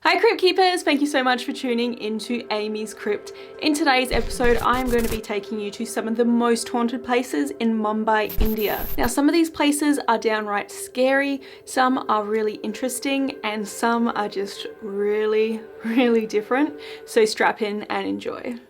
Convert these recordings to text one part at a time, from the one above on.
Hi Crypt Keepers, thank you so much for tuning into AmysCrypt. In today's episode, I am going to be taking you to some of the most haunted places in Mumbai, India. Now, some of these places are downright scary, some are really interesting, and some are just really different. So strap in and enjoy.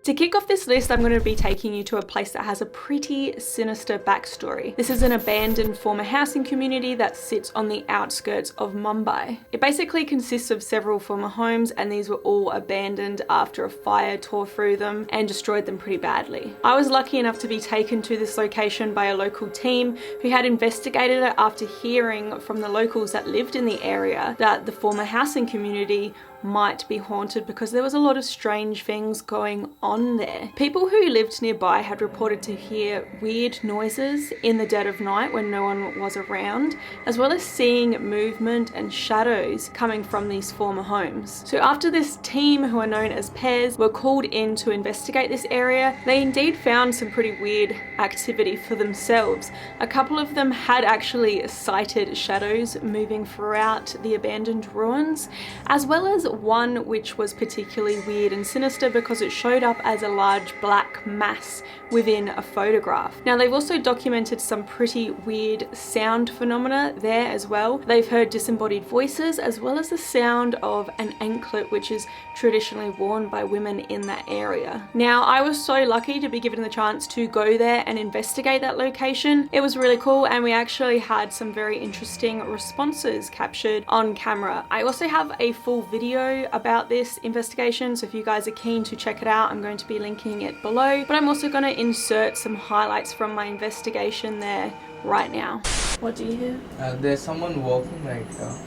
To kick off this list, I'm going to be taking you to a place that has a pretty sinister backstory. This is an abandoned former housing community that sits on the outskirts of Mumbai. It basically consists of several former homes, and these were all abandoned after a fire tore through them and destroyed them pretty badly. I was lucky enough to be taken to this location by a local team who had investigated it after hearing from the locals that lived in the area that the former housing community might be haunted because there was a lot of strange things going on there. People who lived nearby had reported to hear weird noises in the dead of night when no one was around, as well as seeing movement and shadows coming from these former homes. So after this team, who are known as pairs, were called in to investigate this area, they indeed found some pretty weird activity for themselves. A couple of them had actually sighted shadows moving throughout the abandoned ruins, as well as one which was particularly weird and sinister because it showed up as a large black mass within a photograph. Now, they've also documented some pretty weird sound phenomena there as well. They've heard disembodied voices, as well as the sound of an anklet, which is traditionally worn by women in that area. Now, I was so lucky to be given the chance to go there and investigate that location. It was really cool, and we actually had some very interesting responses captured on camera. I also have a full video about this investigation, so if you guys are keen to check it out, I'm going to be linking it below, but I'm also going to insert some highlights from my investigation there right now. What do you hear? There's someone walking right now.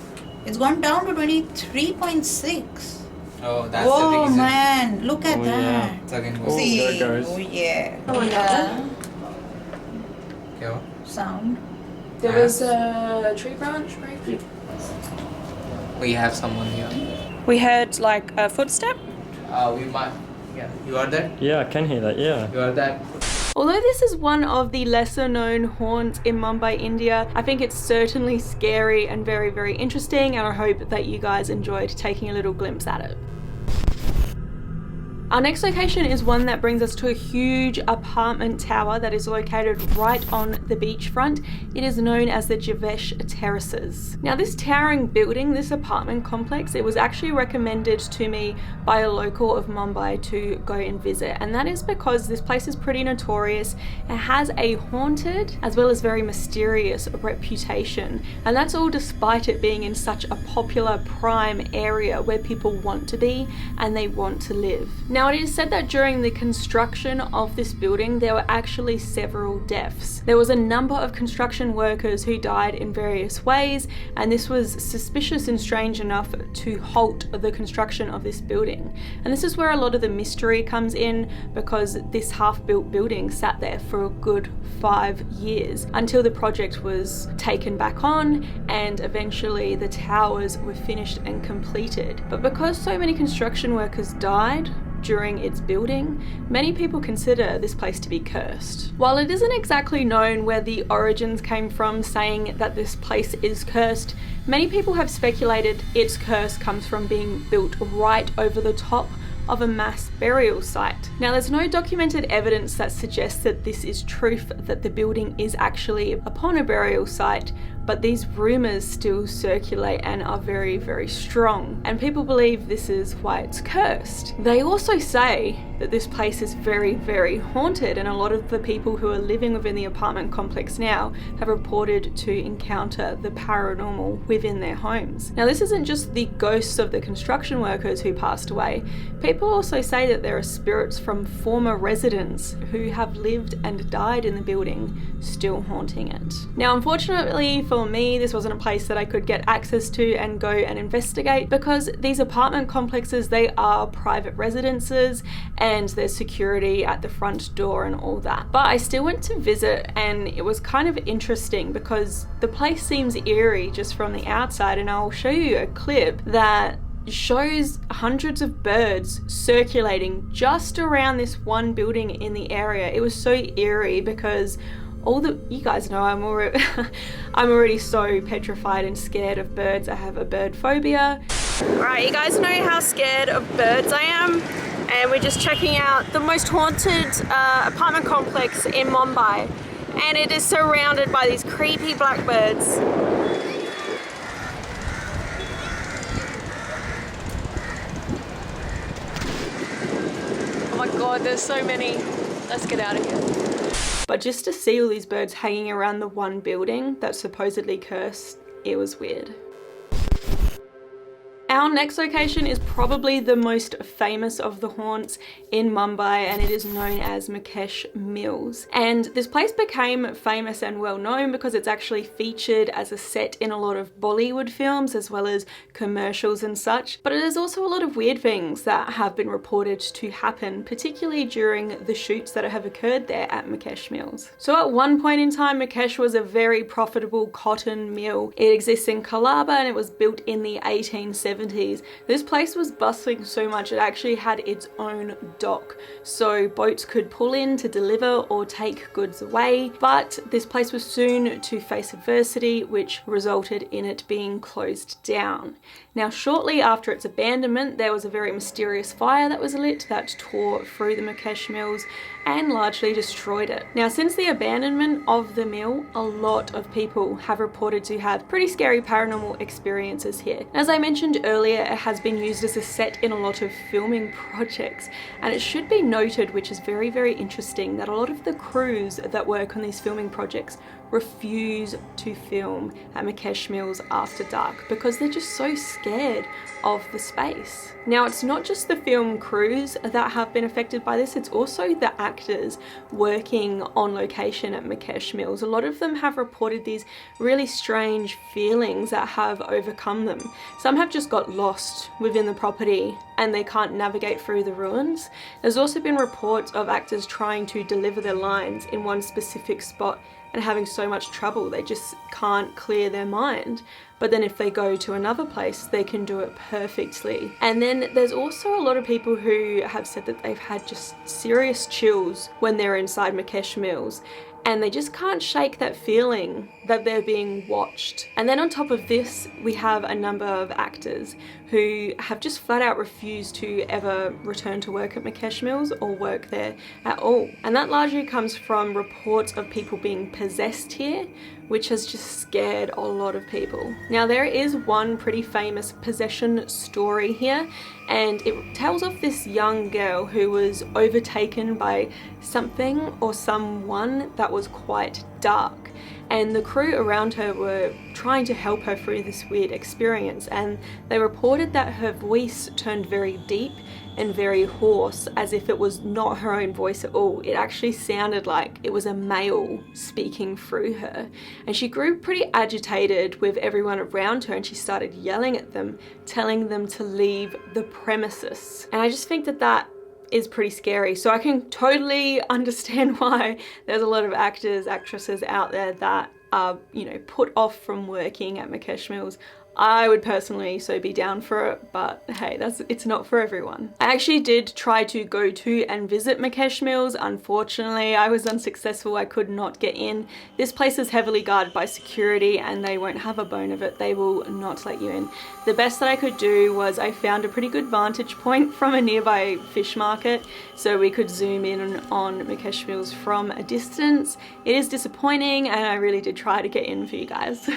It's gone down to 23.6. Oh, that's the Oh reason. man, look at that. Yeah. It's again going. See, There it goes. oh yeah. Oh my god. Okay. Sound. There was a tree branch break. We have someone here. We heard like a footstep. We might. Yeah. You are there? Yeah, I can hear that, yeah. You are there? Although this is one of the lesser known haunts in Mumbai, India, I think it's certainly scary and very interesting, and I hope that you guys enjoyed taking a little glimpse at it. Our next location is one that brings us to a huge apartment tower that is located right on the beachfront. It is known as the Jawfish Terraces. Now, this towering building, this apartment complex, it was actually recommended to me by a local of Mumbai to go and visit, and that is because this place is pretty notorious. It has a haunted as well as very mysterious reputation, and that's all despite it being in such a popular prime area where people want to be and they want to live. Now, it is said that during the construction of this building, there were actually several deaths. There was a number of construction workers who died in various ways, and this was suspicious and strange enough to halt the construction of this building. And this is where a lot of the mystery comes in, because this half-built building sat there for a good 5 years until the project was taken back on, and eventually the towers were finished and completed. But because so many construction workers died during its building, many people consider this place to be cursed. While it isn't exactly known where the origins came from saying that this place is cursed, many people have speculated its curse comes from being built right over the top of a mass burial site. Now, there's no documented evidence that suggests that this is truth, that the building is actually upon a burial site, but these rumors still circulate and are very strong, and people believe this is why it's cursed. They also say that this place is very haunted, and a lot of the people who are living within the apartment complex now have reported to encounter the paranormal within their homes. Now, this isn't just the ghosts of the construction workers who passed away. People also say that there are spirits from former residents who have lived and died in the building still haunting it. Now, unfortunately for me, this wasn't a place that I could get access to and go and investigate, because these apartment complexes, they are private residences and there's security at the front door and all that. But I still went to visit, and it was kind of interesting because the place seems eerie just from the outside, and I'll show you a clip that shows hundreds of birds circulating just around this one building in the area. It was so eerie because you guys know I'm already, I'm already so petrified and scared of birds. I have a bird phobia. Right, you guys know how scared of birds I am, and we're just checking out the most haunted apartment complex in Mumbai, and it is surrounded by these creepy blackbirds. Oh my god, there's so many. Let's get out of here. But just to see all these birds hanging around the one building that's supposedly cursed, it was weird. Our next location is probably the most famous of the haunts in Mumbai, and it is known as Mukesh Mills. And this place became famous and well known because it's actually featured as a set in a lot of Bollywood films as well as commercials and such. But there's also a lot of weird things that have been reported to happen, particularly during the shoots that have occurred there at Mukesh Mills. So at one point in time, Mukesh was a very profitable cotton mill. It exists in Colaba and it was built in the 1870s. This place was bustling so much it actually had its own dock, so boats could pull in to deliver or take goods away. But this place was soon to face adversity, which resulted in it being closed down. Now, shortly after its abandonment, there was a very mysterious fire that was lit that tore through the Mukesh Mills and largely destroyed it. Now, since the abandonment of the mill, a lot of people have reported to have pretty scary paranormal experiences here. As I mentioned earlier, it has been used as a set in a lot of filming projects, and it should be noted, which is very, very interesting, that a lot of the crews that work on these filming projects refuse to film at Mukesh Mills after dark because they're just so scared of the space. Now, it's not just the film crews that have been affected by this, it's also the actors working on location at Mukesh Mills. A lot of them have reported these really strange feelings that have overcome them. Some have just got lost within the property and they can't navigate through the ruins. There's also been reports of actors trying to deliver their lines in one specific spot and having so much trouble they just can't clear their mind. But then if they go to another place, they can do it perfectly. And then there's also a lot of people who have said that they've had just serious chills when they're inside Mukesh Mills, and they just can't shake that feeling that they're being watched. And then on top of this, we have a number of actors who have just flat out refused to ever return to work at Mukesh Mills or work there at all. And that largely comes from reports of people being possessed here, which has just scared a lot of people. Now, there is one pretty famous possession story here, and it tells of this young girl who was overtaken by something or someone that was quite dark, and the crew around her were trying to help her through this weird experience, and they reported that her voice turned very deep and very hoarse, as if it was not her own voice at all. It actually sounded like it was a male speaking through her. And she grew pretty agitated with everyone around her, and she started yelling at them, telling them to leave the premises. And I just think that that is pretty scary. So I can totally understand why there's a lot of actors, actresses out there that are, you know, put off from working at Mukesh Mills. I would personally so be down for it, but hey, it's not for everyone. I actually did try to go to and visit Mukesh Mills. Unfortunately, I was unsuccessful. I could not get in. This place is heavily guarded by security and they won't have a bone of it. They will not let you in. The best that I could do was I found a pretty good vantage point from a nearby fish market, so we could zoom in on Mukesh Mills from a distance. It is disappointing, and I really did try to get in for you guys.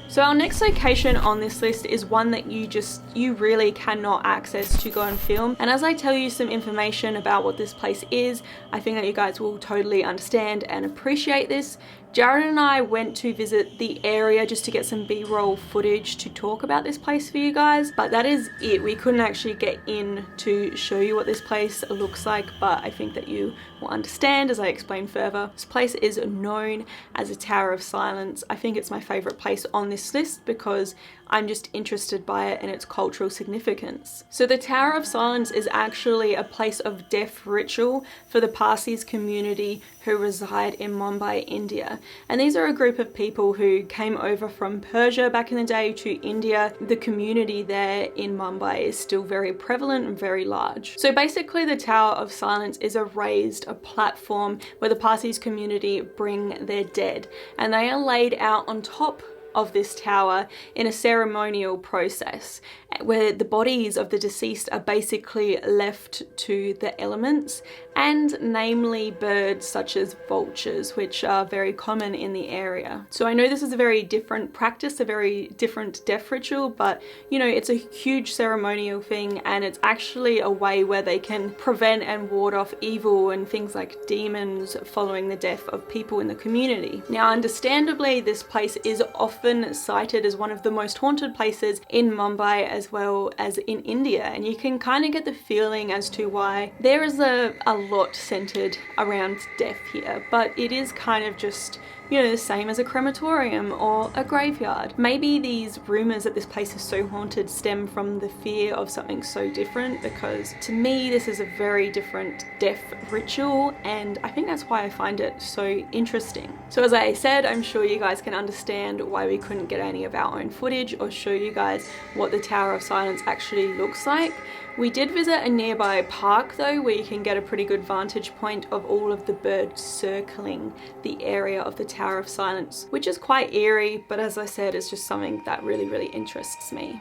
So our next location on this list is one that you really cannot access to go and film. And as I tell you some information about what this place is, I think that you guys will totally understand and appreciate this. Jared and I went to visit the area just to get some B-roll footage to talk about this place for you guys, but that is it. We couldn't actually get in to show you what this place looks like, but I think that you will understand as I explain further. This place is known as a Tower of Silence. I think it's my favorite place on this list because I'm just interested by it and its cultural significance. So the Tower of Silence is actually a place of death ritual for the Parsis community who reside in Mumbai, India. And these are a group of people who came over from Persia back in the day to India. The community there in Mumbai is still very prevalent and very large. So basically the Tower of Silence is a platform where the Parsis community bring their dead, and they are laid out on top of this tower in a ceremonial process where the bodies of the deceased are basically left to the elements, and namely birds such as vultures, which are very common in the area. So I know this is a very different practice, a very different death ritual, but you know, it's a huge ceremonial thing, and it's actually a way where they can prevent and ward off evil and things like demons following the death of people in the community. Now, understandably, this place is often cited as one of the most haunted places in Mumbai as well as in India, and you can kind of get the feeling as to why there is a lot centered around death here, but it is kind of just, you know, the same as a crematorium or a graveyard. Maybe these rumors that this place is so haunted stem from the fear of something so different, because to me this is a very different death ritual, and I think that's why I find it so interesting. So as I said, I'm sure you guys can understand why we couldn't get any of our own footage or show you guys what the Tower of Silence actually looks like. We did visit a nearby park though, where you can get a pretty good vantage point of all of the birds circling the area of the Tower of Silence, which is quite eerie, but as I said, it's just something that really interests me.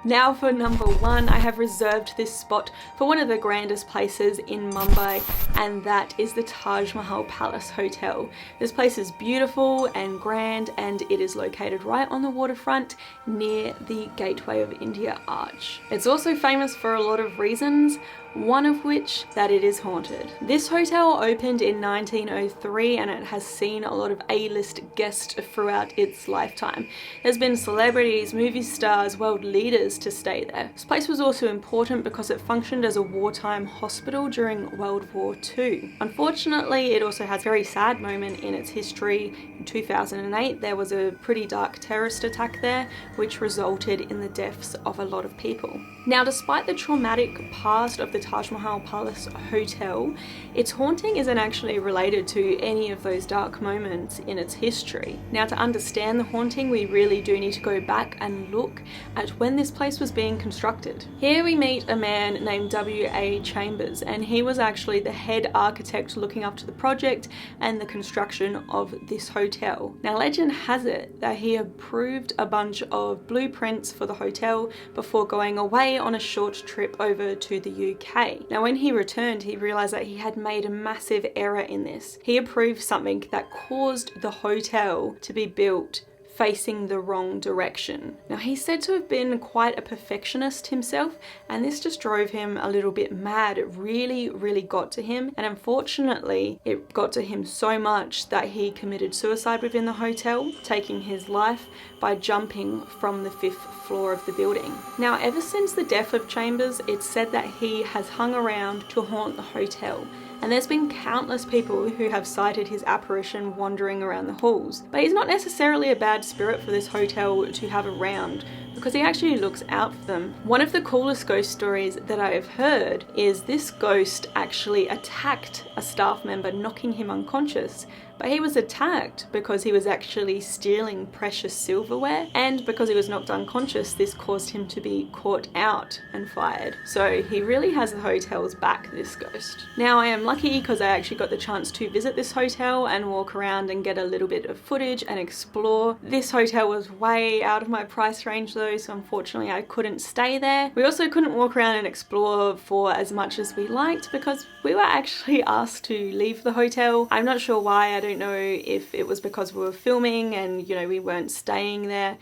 Now for number one, I have reserved this spot for one of the grandest places in Mumbai, and that is the Taj Mahal Palace Hotel. This place is beautiful and grand, and it is located right on the waterfront near the Gateway of India Arch. It's also famous for a lot of reasons, one of which that it is haunted. This hotel opened in 1903 and it has seen a lot of A-list guests throughout its lifetime. There's been celebrities, movie stars, world leaders to stay there. This place was also important because it functioned as a wartime hospital during World War II. Unfortunately, it also has a very sad moment in its history. In 2008, there was a pretty dark terrorist attack there, which resulted in the deaths of a lot of people. Now, despite the traumatic past of the Taj Mahal Palace Hotel, its haunting isn't actually related to any of those dark moments in its history. Now, to understand the haunting, we really do need to go back and look at when this place was being constructed. Here we meet a man named W.A. Chambers, and he was actually the head architect looking after the project and the construction of this hotel. Now, legend has it that he approved a bunch of blueprints for the hotel before going away on a short trip over to the UK. Now, when he returned, he realized that he had made a massive error in this. He approved something that caused the hotel to be built facing the wrong direction. Now, he's said to have been quite a perfectionist himself, and this just drove him a little bit mad. It really got to him, and unfortunately it got to him so much that he committed suicide within the hotel, taking his life by jumping from the 5th floor of the building. Now, ever since the death of Chambers, it's said that he has hung around to haunt the hotel, and there's been countless people who have cited his apparition wandering around the halls. But he's not necessarily a bad spirit for this hotel to have around, because he actually looks out for them. One of the coolest ghost stories that I have heard is this ghost actually attacked a staff member, knocking him unconscious. But he was attacked because he was actually stealing precious silverware, and because he was knocked unconscious, this caused him to be caught out and fired. So he really has the hotel's back, this ghost. Now, I am lucky because I actually got the chance to visit this hotel and walk around and get a little bit of footage and explore. This hotel was way out of my price range though, so unfortunately I couldn't stay there. We also couldn't walk around and explore for as much as we liked because we were actually asked to leave the hotel. I'm not sure why. I don't know if it was because we were filming and, you know, we weren't staying there.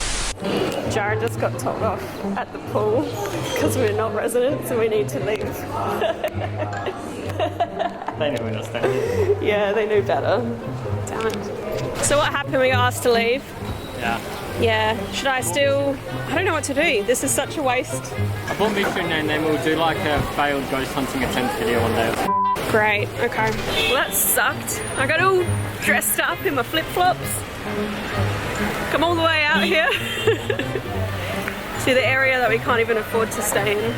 Jared just got told off at the pool because we're not residents and we need to leave. They knew we're not staying. Yeah, they knew better. Damn it. So what happened? We got asked to leave? Yeah. Should I still... I don't know what to do. This is such a waste. I bought Victor and then we'll do like a failed ghost hunting attempt video one day. Great, okay. Well, that sucked. I got all dressed up in my flip-flops. Come all the way out here. See the area that we can't even afford to stay in.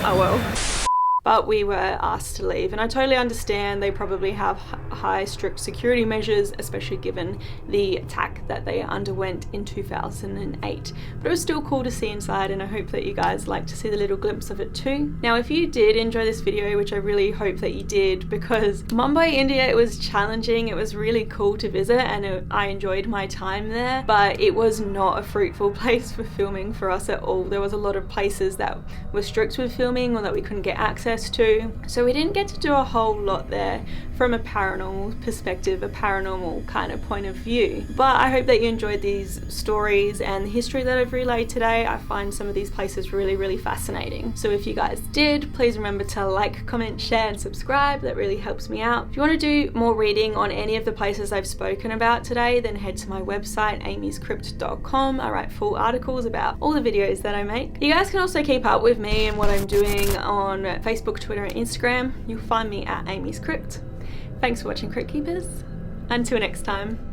Oh well. But we were asked to leave, and I totally understand they probably have high strict security measures, especially given the attack that they underwent in 2008. But it was still cool to see inside, and I hope that you guys like to see the little glimpse of it too. Now, if you did enjoy this video, which I really hope that you did, because Mumbai, India, it was challenging, it was really cool to visit, and I enjoyed my time there, but it was not a fruitful place for filming for us at all. There was a lot of places that were strict with filming or that we couldn't get access to, so we didn't get to do a whole lot there from a paranormal perspective, a paranormal kind of point of view. But I hope that you enjoyed these stories and the history that I've relayed today. I find some of these places really fascinating. So if you guys did, please remember to like, comment, share and subscribe. That really helps me out. If you want to do more reading on any of the places I've spoken about today, then head to my website AmysCrypt.com. I write full articles about all the videos that I make. You guys can also keep up with me and what I'm doing on Facebook, Twitter and Instagram. You'll find me at AmysCrypt. Thanks for watching, Crypt Keepers. Until next time.